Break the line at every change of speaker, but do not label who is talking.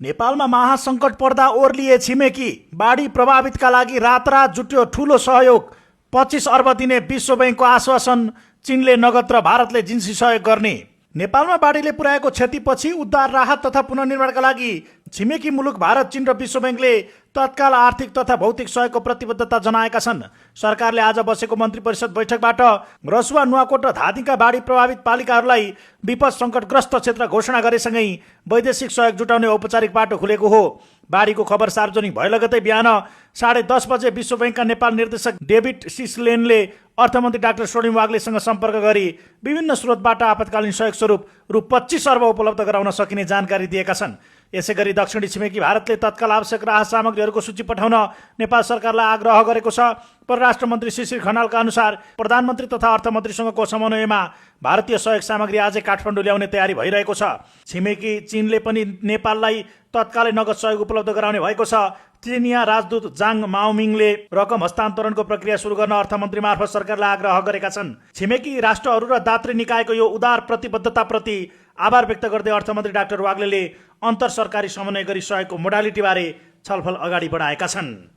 नेपालमा महासङ्कट पर्दा ओर्लिए छिमेकी बाढी प्रभावितका लागि रातरात जुट्यो ठूलो सहयोग। 25 अर्ब दिने विश्व बैंकको आश्वासन। चीनले नगद र भारतले जिन्सी सहयोग गर्ने। नेपालमा बाढीले पुर्याएको क्षतिपछि उद्धार राहत तथा पुनर्निर्माणका लागि छिमेकी मुलुक भारत, चीन र विश्व बैंकले तत्काल आर्थिक तथा भौतिक सहयोगको प्रतिबद्धता जनाएका छन्। सरकारले आज बसेको मन्त्री परिषद बैठकबाट रसुवा, नुवाकोट र धादिङका बाढी प्रभावित पालिकाहरूलाई विपद सङ्कटग्रस्त क्षेत्र घोषणा गरेसँगै वैदेशिक सहयोग जुटाउने औपचारिक बाटो खुलेको हो। बाढीको खबर सार्वजनिक भए लगतै बिहान 10:30 बजे विश्व बैंकका नेपाल निर्देशक डेभिड सिसलेनले अर्थमन्त्री डाक्टर स्वर्णिम वाग्लेसँग सम्पर्क गरी विभिन्न स्रोतबाट आपतकालीन सहयोग स्वरूप रु 25 अर्ब उपलब्ध गराउन सकिने जानकारी दिएका छन्। यसैगरी दक्षिणी छिमेकी भारतले तत्काल आवश्यक राहत सामग्रीहरूको सूची पठाउन नेपाल सरकारलाई आग्रह गरेको छ। परराष्ट्र मन्त्री शिशिर खनालका अनुसार प्रधानमन्त्री तथा अर्थमन्त्रीसँगको समन्वयमा भारतीय सहयोग सामग्री आजै काठमाडौँ ल्याउने तयारी भइरहेको छ। छिमेकी चीनले पनि नेपाललाई तत्कालै नगद सहयोग उपलब्ध गराउने भएको छ। चिनिया राजदूत जाङ माओमिङले रकम हस्तान्तरणको प्रक्रिया सुरु गर्न अर्थमन्त्री मार्फत सरकारलाई आग्रह गरेका छन्। छिमेकी राष्ट्रहरू र दात्री निकायको यो उदार प्रतिबद्धताप्रति आभार व्यक्त गर्दै अर्थमन्त्री डाक्टर वाग्लेले अन्तर सरकारी समन्वय गरी सहयोगको मोडालिटीबारे छलफल अगाडि बढाएका छन्।